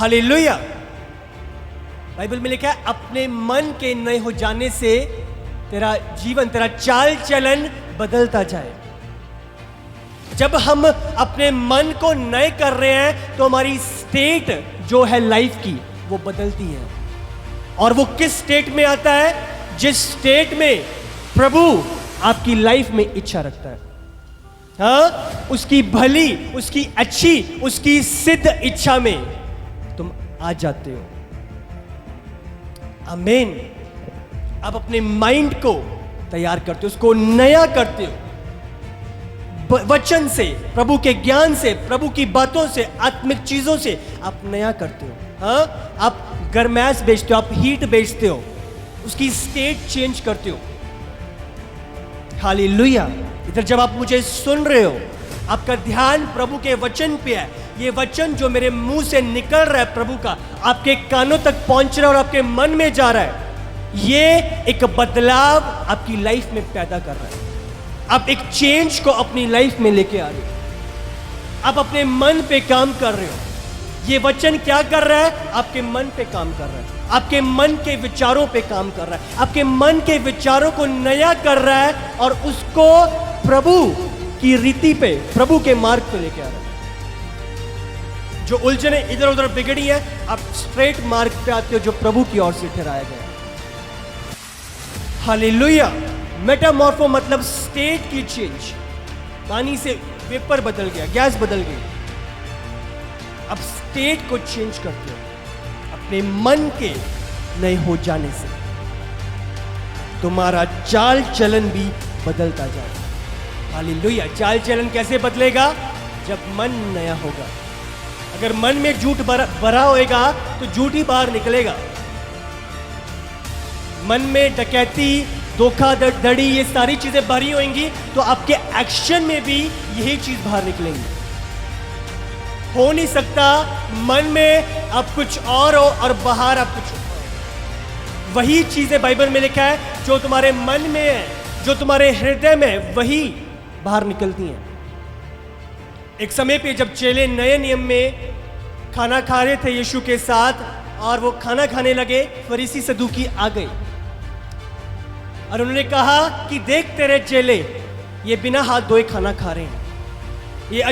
Hallelujah. Bible में लिखा है अपने मन के नए हो जाने से तेरा जीवन, तेरा चाल चलन बदलता जाए। जब हम अपने मन को नए कर रहे हैं तो हमारी स्टेट जो है लाइफ की वो बदलती है। और वो किस स्टेट में आता है? जिस स्टेट में प्रभु आपकी लाइफ में इच्छा रखता है। हाँ, उसकी भली, उसकी अच्छी, उसकी सिद्ध इच्छा में तुम आ जाते हो। आमीन। आप अपने माइंड को तैयार करते हो, उसको नया करते हो वचन से, प्रभु के ज्ञान से, प्रभु की बातों से, आत्मिक चीजों से आप नया करते हो। हाँ, आप गरमैश बेचते हो, आप हीट बेचते हो, उसकी स्टेट चेंज करते हो। हालेलुया। इधर जब आप मुझे सुन रहे हो, आपका ध्यान प्रभु के वचन पे है। ये वचन जो मेरे मुंह से निकल रहा है प्रभु का, आपके कानों तक पहुंच रहा है और आपके मन में जा रहा है। ये एक बदलाव आपकी लाइफ में पैदा कर रहा है। आप एक चेंज को अपनी लाइफ में लेके आ रहे हो। आप अपने मन पे काम कर रहे हो। ये वचन क्या कर रहा है? आपके मन पे काम कर रहा है, आपके मन के विचारों पे काम कर रहा है, आपके मन के विचारों को नया कर रहा है और उसको प्रभु की रीति पे, प्रभु के मार्ग पे लेके आ रहा है। जो उलझने इधर उधर बिगड़ी है, आप स्ट्रेट मार्ग पे आते हो जो प्रभु की ओर से ठहराया गया। हालेलुया। मेटामॉर्फो मतलब स्टेट की चेंज। पानी से वेपर बदल गया, गैस बदल गई। अब स्टेट को चेंज करते हो अपने मन के नए हो जाने से। तुम्हारा चाल चलन भी बदलता जाएगा। हालेलुया। चाल चलन कैसे बदलेगा? जब मन नया होगा। अगर मन में झूठ भरा होएगा तो झूठ ही बाहर निकलेगा। मन में डकैती, धोखाधड़ी, ये सारी चीजें भरी होंगी तो आपके एक्शन में भी यही चीज बाहर निकलेंगी। हो नहीं सकता मन में आप कुछ और हो और बाहर आप कुछ और। वही चीजें बाइबल में लिखा है, जो तुम्हारे मन में है, जो तुम्हारे हृदय में है, वही बाहर निकलती हैं। एक समय पे जब चेले नए नियम में खाना खा रहे थे यीशु के साथ, और वो खाना खाने लगे, फरीसी सदूकी आ गए और उन्होंने कहा कि देख तेरे चेले ये बिना हाथ धोए खाना खा रहे हैं, ये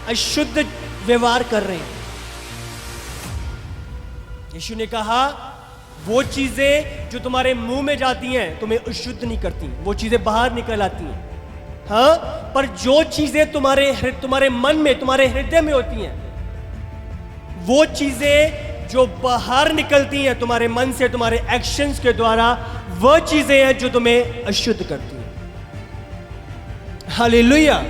अशुद्ध व्यवहार कर रहे हैं। यीशु ने कहा वो चीजें जो तुम्हारे मुंह में जाती हैं तुम्हें अशुद्ध नहीं करती, वो चीजें बाहर निकल आती हैं। हाँ, पर जो चीजें तुम्हारे मन में, तुम्हारे हृदय में होती हैं, वो चीजें जो बाहर निकलती हैं तुम्हारे मन से, तुम्हारे एक्शंस के द्वारा, वो चीजें हैं जो तुम्हें अशुद्ध करती हैं। हालेलुया।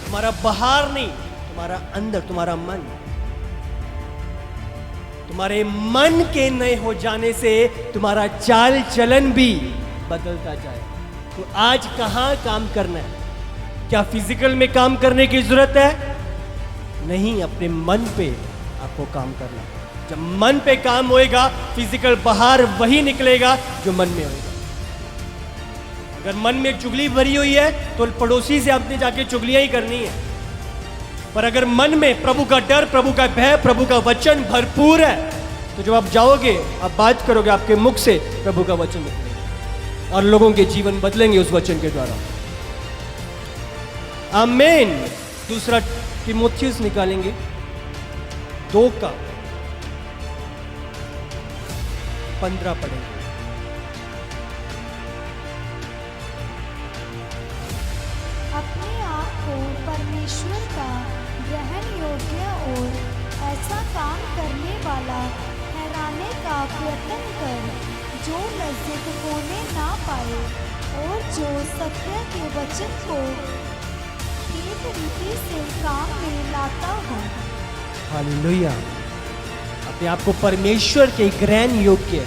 तुम्हारा बाहर नहीं, तुम्हारा अंदर, तुम्हारा मन। तुम्हारे मन के नए हो जाने से तुम्हारा चाल चलन भी बदलता जाए। तो आज कहां काम करना है? क्या फिजिकल में काम करने की जरूरत है? नहीं, अपने मन पे आपको काम करना। जब मन पे काम होएगा, फिजिकल बाहर वही निकलेगा जो मन में होएगा। अगर मन में चुगली भरी हुई है तो पड़ोसी से आपने जाके चुगलियां ही करनी है। पर अगर मन में प्रभु का डर, प्रभु का भय, प्रभु का वचन भरपूर है, तो जब आप जाओगे, आप बात करोगे, आपके मुख से प्रभु का वचन निकलेगा और लोगों के जीवन बदलेंगे उस वचन के द्वारा। आमीन। दूसरा तीमुथियुस निकालेंगे 2:15 पढ़ेंगे। अपने आप को परमेश्वर का ग्रहण योग्य और ऐसा काम करने वाला ठहराने का प्रयत्न कर, जो लज्जित होने ना पाए और जो सत्य के वचन को ठीक रीति से काम में लाता हो। हालेलुया। अपने आप को परमेश्वर के ग्रहण योग्य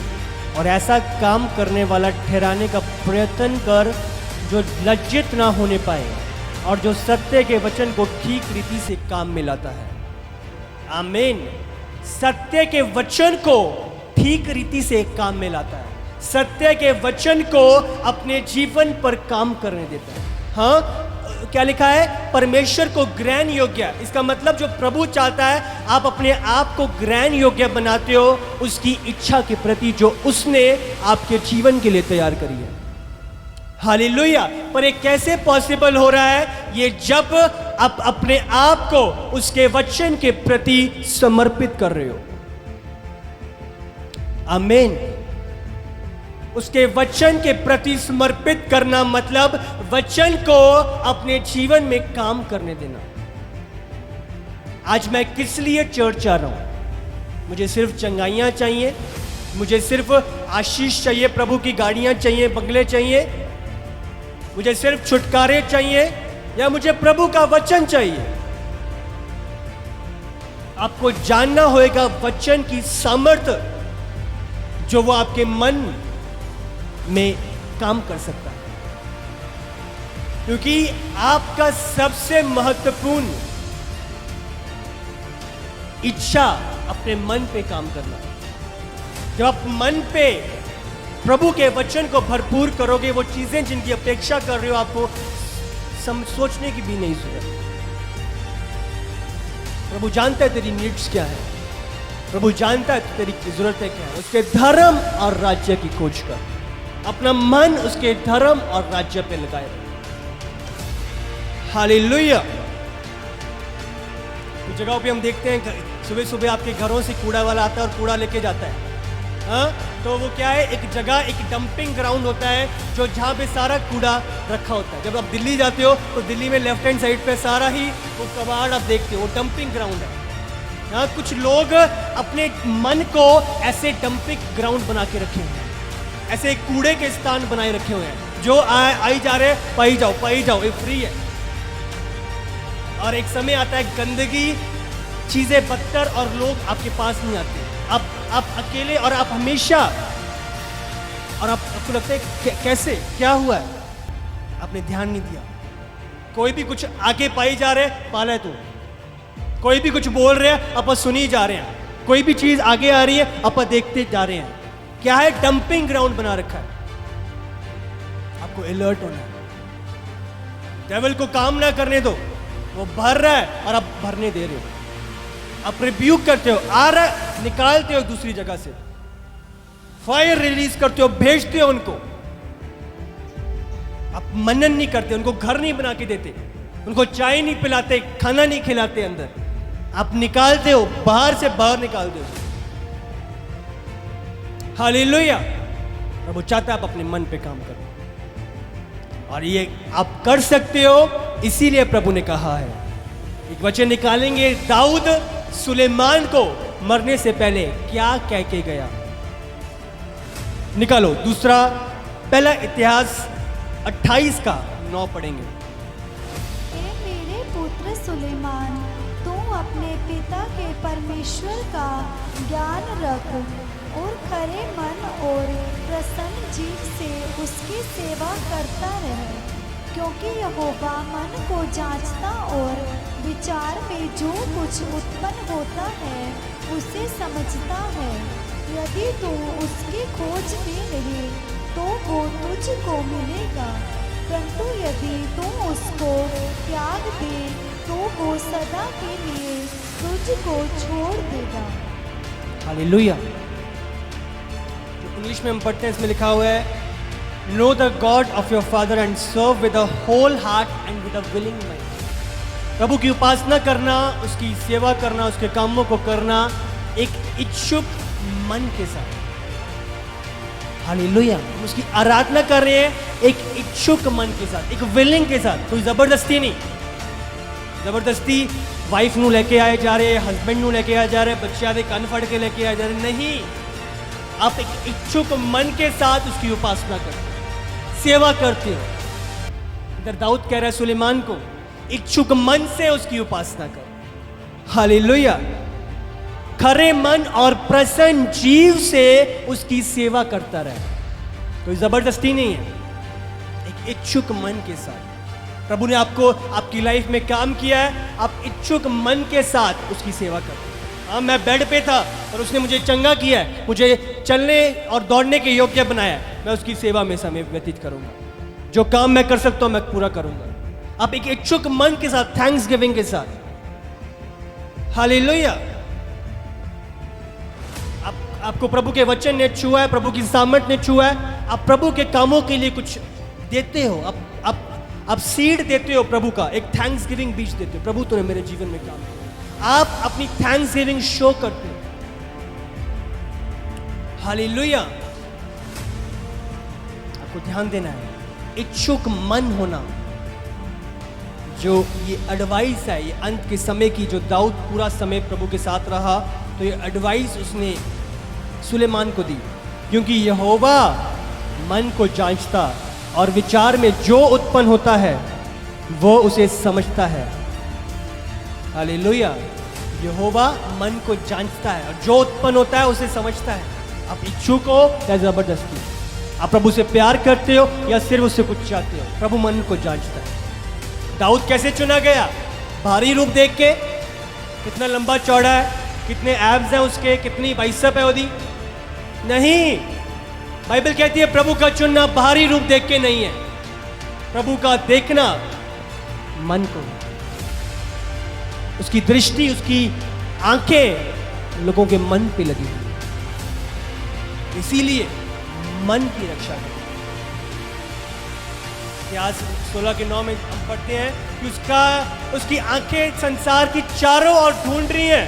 और ऐसा काम करने वाला ठहराने का प्रयत्न कर, जो लज्जित ना होने पाए और जो सत्य के वचन को ठीक रीति से काम में लाता है। आमीन। सत्य के वचन को ठीक रीति से काम में लाता है, सत्य के वचन को अपने जीवन पर काम करने देता है। हाँ, क्या लिखा है? परमेश्वर को ग्रहण योग्य। इसका मतलब जो प्रभु चाहता है, आप अपने आप को ग्रहण योग्य बनाते हो उसकी इच्छा के प्रति जो उसने आपके जीवन के लिए तैयार करी है। हालेलुया। पर ये कैसे पॉसिबल हो रहा है? ये जब आप अपने आप को उसके वचन के प्रति समर्पित कर रहे हो। आमीन। उसके वचन के प्रति समर्पित करना मतलब वचन को अपने जीवन में काम करने देना। आज मैं किस लिए चर्च आ रहा हूं? मुझे सिर्फ चंगाइयां चाहिए, मुझे सिर्फ आशीष चाहिए, प्रभु की गाड़ियां चाहिए, बंगले चाहिए, मुझे सिर्फ छुटकारे चाहिए, या मुझे प्रभु का वचन चाहिए? आपको जानना होगा वचन की सामर्थ्य जो वो आपके मन में काम कर सकता है, क्योंकि आपका सबसे महत्वपूर्ण इच्छा अपने मन पे काम करना। जब आप मन पे प्रभु के वचन को भरपूर करोगे, वो चीजें जिनकी अपेक्षा कर रहे हो आपको सोचने की भी नहीं जरूरत। प्रभु जानता है तेरी नीड्स क्या है, प्रभु जानता है तेरी जरूरतें क्या है। उसके धर्म और राज्य की खोज कर, अपना मन उसके धर्म और राज्य पे लगाए। हालेलुया। कुछ जगहों पे हम देखते हैं सुबह सुबह आपके घरों से कूड़ा वाला आता है और कूड़ा लेके जाता है। हाँ, तो वो क्या है? एक जगह, एक डंपिंग ग्राउंड होता है जो जहाँ पे सारा कूड़ा रखा होता है। जब आप दिल्ली जाते हो तो दिल्ली में लेफ्ट हैंड साइड पे सारा ही वो कबाड़ आप देखते हो, वो डंपिंग ग्राउंड है। हाँ, कुछ लोग अपने मन को ऐसे डंपिंग ग्राउंड बना के रखे हुए हैं, ऐसे कूड़े के स्थान बनाए रखे हुए हैं। जो आई जा रहे पाई जाओ, ये फ्री है। और एक समय आता है गंदगी, चीजें बदतर, और लोग आपके पास नहीं आते। आप अकेले, और आप हमेशा, और आपको लगता है कैसे, क्या हुआ है? आपने ध्यान नहीं दिया। कोई भी कुछ आगे पाई जा रहे, पाला है तू। कोई भी कुछ बोल रहे हैं, आप सुनी जा रहे हैं। कोई भी चीज आगे आ रही है, आप देखते जा रहे हैं। क्या है? डंपिंग ग्राउंड बना रखा है। आपको अलर्ट होना है। डेविल को काम ना करने दो, वो भर रहा है और आप भरने दे रहे हो। आप रिब्यूक करते हो, आ रहा है, निकालते हो दूसरी जगह से, फायर रिलीज करते हो, भेजते हो उनको। आप मनन नहीं करते, उनको घर नहीं बना के देते, उनको चाय नहीं पिलाते, खाना नहीं खिलाते अंदर। आप निकालते हो, बाहर से बाहर निकालते हो। हालेलुया। प्रभु चाहता है आप अपने मन पे काम करो, और ये आप कर सकते हो। इसीलिए प्रभु ने कहा है, एक वचन निकालेंगे, दाऊद सुलेमान को मरने से पहले क्या कह के गया। निकालो दूसरा, पहला इतिहास 28:9 पढ़ेंगे। हे मेरे पुत्र सुलेमान, तू अपने पिता के परमेश्वर का ज्ञान रख और खरे मन और प्रसन्न जीव से उसकी सेवा करता रहे, क्योंकि यहोवा मन को जांचता और विचार में जो कुछ उत्पन्न होता है उसे समझता है। यदि तू उसकी खोज में रहे तो वो तुझको मिलेगा, परंतु यदि तू उसको त्याग दे तो वो सदा के लिए तुझको छोड़ देगा। हालेलुया। इंग्लिश में हम पढ़ते हैं, इसमें लिखा हुआ है, know the God of your father and serve with a whole heart and with a willing mind. प्रभु की उपासना करना, उसकी सेवा करना, उसके कामों को करना एक इच्छुक मन के साथ। हालेलुया। उसकी आराधना कर रहे हैं एक इच्छुक मन के साथ, एक विलिंग के साथ। कोई जबरदस्ती नहीं। जबरदस्ती वाइफ नू लेके आए जा रहे, हस्बैंड नू लेके आए जा रहे, बच्चे दे कन फड़ के लेके आए जा रहे, नहीं। आप एक इच्छुक मन के साथ उसकी उपासना करते हो, सेवा करते हो। इधर दाऊद कह रहा है सुलेमान को, इच्छुक मन से उसकी उपासना कर। हालेलुया। खरे मन और प्रसन्न जीव से उसकी सेवा करता रहे। कोई जबरदस्ती नहीं है, एक इच्छुक मन के साथ। प्रभु ने आपको आपकी लाइफ में काम किया है, आप इच्छुक मन के साथ उसकी सेवा करते। हाँ, मैं बेड पे था और उसने मुझे चंगा किया है, मुझे चलने और दौड़ने के योग्य बनाया है, मैं उसकी सेवा में समय व्यतीत करूंगा। जो काम मैं कर सकता हूं मैं पूरा करूंगा। आप एक इच्छुक मन के साथ, थैंक्स गिविंग के साथ। हालेलुया। आपको प्रभु के वचन ने छुआ है, प्रभु की सामर्थ ने छुआ है, आप प्रभु के कामों के लिए कुछ देते हो, आप सीड देते हो प्रभु का, एक थैंक्स गिविंग बीज देते हो। प्रभु तूने मेरे जीवन में काम किया, आप अपनी थैंक्स गिविंग शो करते हो। हालेलुया। आपको ध्यान देना है, इच्छुक मन होना। जो ये एडवाइस है, ये अंत के समय की, जो दाऊद पूरा समय प्रभु के साथ रहा, तो ये एडवाइस उसने सुलेमान को दी, क्योंकि यहोवा मन को जांचता और विचार में जो उत्पन्न होता है वो उसे समझता है। हालेलुया। यहोवा मन को जांचता है और जो उत्पन्न होता है उसे समझता है। आप इच्छुक हो या जबरदस्ती, आप प्रभु से प्यार करते हो या सिर्फ उससे कुछ चाहते हो, प्रभु मन को जांचता है। दाऊद कैसे चुना गया? भारी रूप देख के, कितना लंबा चौड़ा है, कितने एब्स हैं उसके, कितनी बाइसेप है उसकी? नहीं, बाइबल कहती है प्रभु का चुनना बाहरी रूप देख के नहीं है, प्रभु का देखना मन को, उसकी दृष्टि, उसकी आंखें लोगों के मन पे लगी हुई, इसीलिए मन की रक्षा करें। इतिहास 16:9 में हम पढ़ते हैं कि उसकी आंखें संसार की चारों ओर ढूंढ रही हैं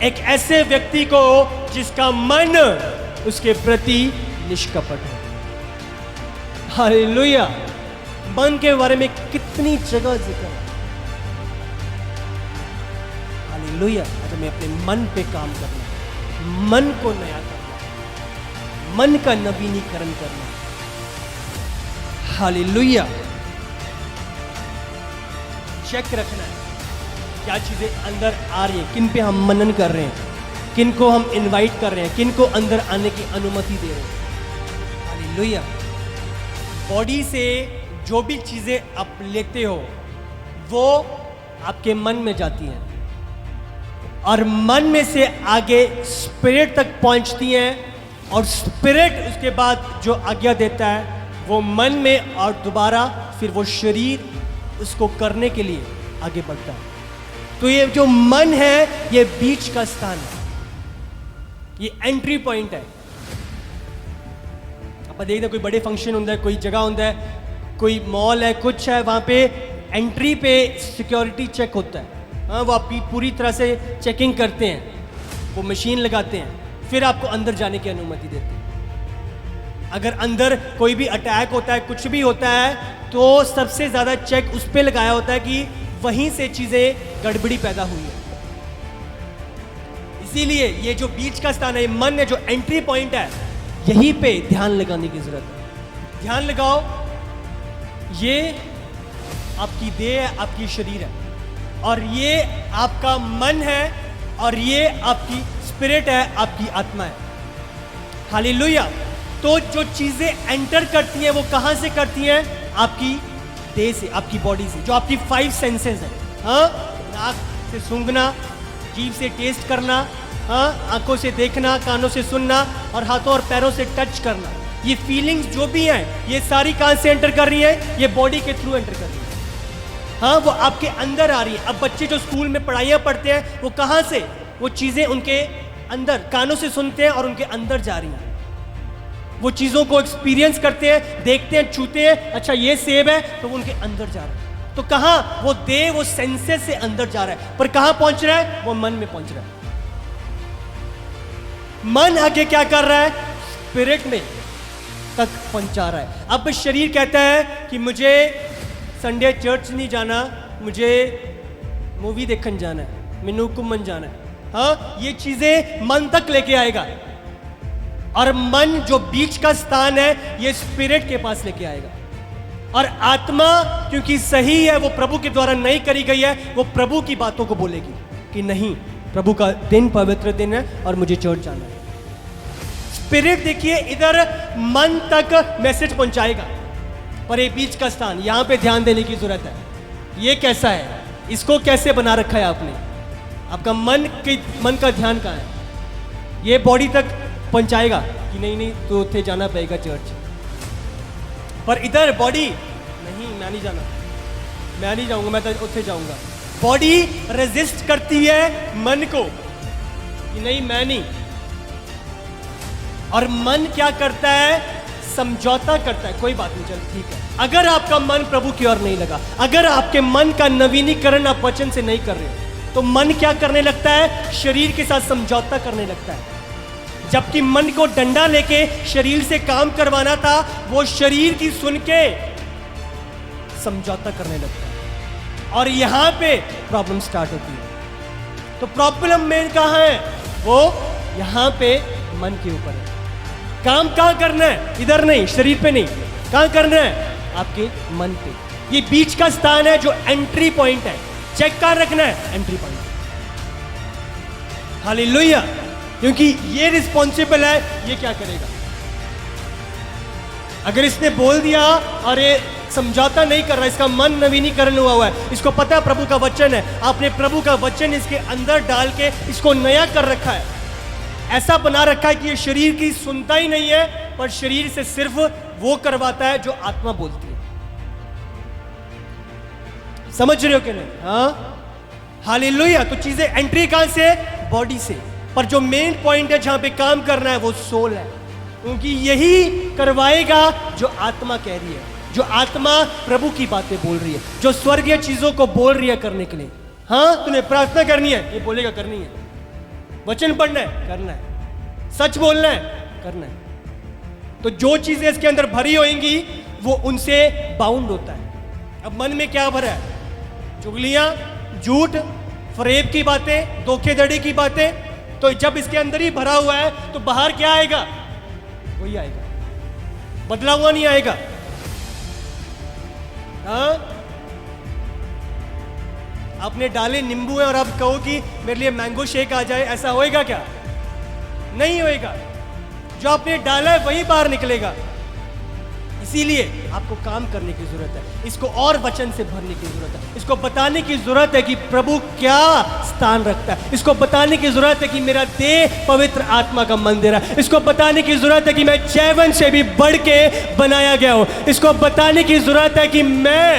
एक ऐसे व्यक्ति को जिसका मन उसके प्रति निष्कपट है। हालेलुया। मन के बारे में कितनी जगह जिक्र है। हालेलुया। आज हमें अपने मन पे काम करना, मन को नया करना, मन का नवीनीकरण करना। हालेलुया। चेक रखना है क्या चीजें अंदर आ रही है, किन पे हम मनन कर रहे हैं, किन को हम इनवाइट कर रहे हैं, किन को अंदर आने की अनुमति दे रहे हैं। हालेलुया। बॉडी से जो भी चीजें आप लेते हो वो आपके मन में जाती हैं और मन में से आगे स्पिरिट तक पहुंचती हैं और स्पिरिट उसके बाद जो आज्ञा देता है वो मन में, और दोबारा फिर वो शरीर उसको करने के लिए आगे बढ़ता है। तो ये जो मन है ये बीच का स्थान है, ये एंट्री पॉइंट है। आप देखते हैं कोई बड़े फंक्शन होता है, कोई जगह होता है, कोई मॉल है, कुछ है, वहां पे एंट्री पे सिक्योरिटी चेक होता है। हाँ, वो आपकी पूरी तरह से चेकिंग करते हैं, वो मशीन लगाते हैं, फिर आपको अंदर जाने की अनुमति देते हैं। अगर अंदर कोई भी अटैक होता है, कुछ भी होता है, तो सबसे ज़्यादा चेक उस पर लगाया होता है कि वहीं से चीज़ें गड़बड़ी पैदा हुई है। इसीलिए ये जो बीच का स्थान है, मन है, जो एंट्री पॉइंट है, यहीं पे ध्यान लगाने की जरूरत है। ध्यान लगाओ, ये आपकी देह है, आपकी शरीर है, और ये आपका मन है, और ये आपकी स्पिरिट है, आपकी आत्मा है। हालेलुया। तो जो चीजें एंटर करती हैं वो कहां से करती हैं? आपकी देह से, आपकी बॉडी से, जो आपकी 5 सेंसेस है। हाँ, नाक से सूंघना, जीभ से टेस्ट करना, हाँ, आंखों से देखना, कानों से सुनना, और हाथों और पैरों से टच करना। ये फीलिंग्स जो भी हैं, ये सारी कहां से एंटर कर रही हैं? ये बॉडी के थ्रू एंटर कर रही है। हाँ, वो आपके अंदर आ रही है। अब बच्चे जो स्कूल में पढ़ाइयाँ पढ़ते हैं, वो कहाँ से वो चीज़ें उनके अंदर कानों से सुनते हैं और उनके अंदर जा रही हैं। वो चीज़ों को एक्सपीरियंस करते हैं, देखते हैं, छूते हैं, अच्छा ये सेब है, तो वो उनके अंदर जा रहा है। तो कहाँ? वो देह, वो सेंसेस से अंदर जा रहा है, पर कहाँ पहुंच रहा है? वो मन में पहुंच रहा है। मन आगे क्या कर रहा है? स्पिरिट में तक पहुंचा रहा है। अब शरीर कहता है कि मुझे संडे चर्च नहीं जाना, मुझे मूवी देखने जाना है, मैनू घूमन जाना है। हाँ, ये चीजें मन तक लेके आएगा, और मन जो बीच का स्थान है, ये स्पिरिट के पास लेके आएगा। और आत्मा क्योंकि सही है, वो प्रभु के द्वारा नहीं करी गई है, वो प्रभु की बातों को बोलेगी कि नहीं, प्रभु का दिन पवित्र दिन है और मुझे चर्च जाना है। स्पिरिट देखिए इधर मन तक मैसेज पहुंचाएगा, पर ये बीच का स्थान, यहां पे ध्यान देने की जरूरत है। ये कैसा है? इसको कैसे बना रखा है आपने? आपका मन का ध्यान कहाँ है? ये बॉडी तक पहुंचाएगा कि नहीं तो उठे जाना पड़ेगा चर्च, पर इधर बॉडी नहीं, मैं नहीं जाना, मैं नहीं जाऊंगा, मैं तो उत्थे जाऊंगा। बॉडी रेजिस्ट करती है मन को कि नहीं, मैं नहीं। और मन क्या करता है? समझौता करता है, कोई बात नहीं, चल ठीक है। अगर आपका मन प्रभु की ओर नहीं लगा, अगर आपके मन का नवीनीकरण आप वचन से नहीं कर रहे हो, तो मन क्या करने लगता है? शरीर के साथ समझौता करने लगता है। जबकि मन को डंडा लेके शरीर से काम करवाना था, वो शरीर की सुन के समझौता करने लगता है। और यहां पे प्रॉब्लम स्टार्ट होती है। तो प्रॉब्लम मेन कहां है? वो यहां पे मन के ऊपर है। काम कहां करना है? इधर नहीं, शरीर पे नहीं, कहां करना है? आपके मन पे। ये बीच का स्थान है जो एंट्री पॉइंट है। चेक कहां रखना है? Entry point. हालेलुया। क्योंकि ये रिस्पॉन्सिबल है, ये क्या करेगा। अगर इसने बोल दिया और ये समझौता नहीं कर रहा, इसका मन नवीनीकरण हुआ है, इसको पता है प्रभु का वचन है, आपने प्रभु का वचन इसके अंदर डाल के इसको नया कर रखा है, ऐसा बना रखा है कि ये शरीर की सुनता ही नहीं है, पर शरीर से सिर्फ वो करवाता है जो आत्मा बोलती है। समझ रहे हो कि नहीं? हाँ, हालेलुया। तो चीजें एंट्री कहां से? बॉडी से। पर जो मेन पॉइंट है जहां पे काम करना है, वो सोल है। क्योंकि यही करवाएगा जो आत्मा कह रही है, जो आत्मा प्रभु की बातें बोल रही है, जो स्वर्गीय चीजों को बोल रही है करने के लिए। हाँ, तुम्हें प्रार्थना करनी है, ये बोलेगा करनी है। वचन पढ़ना है, करना है। सच बोलना है, करना है। तो जो चीजें इसके अंदर भरी होंगी वो उनसे बाउंड होता है। अब मन में क्या भरा है? चुगलियां, झूठ, फरेब की बातें, धोखेधड़ी की बातें। तो जब इसके अंदर ही भरा हुआ है तो बाहर क्या आएगा? वही आएगा, बदला हुआ नहीं आएगा। हाँ, आपने डाले नींबू है और आप कहो कि मेरे लिए मैंगो शेक आ जाए, ऐसा होएगा क्या? नहीं होएगा। जो आपने डाला है वही बाहर निकलेगा। इसीलिए आपको काम करने की जरूरत है, इसको और वचन से भरने की जरूरत है, इसको बताने की जरूरत है कि प्रभु क्या स्थान रखता है, इसको बताने की जरूरत है कि मेरा देह पवित्र आत्मा का मंदिर है, इसको बताने की जरूरत है कि मैं जैवन से भी बढ़ के बनाया गया हूं, इसको बताने की जरूरत है कि मैं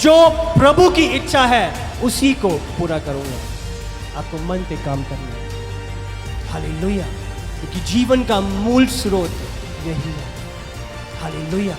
जो प्रभु की इच्छा है उसी को पूरा करूंगा। आपको मन पे काम करना है। हालेलुया। क्योंकि जीवन का मूल स्रोत यही है। हालेलुया।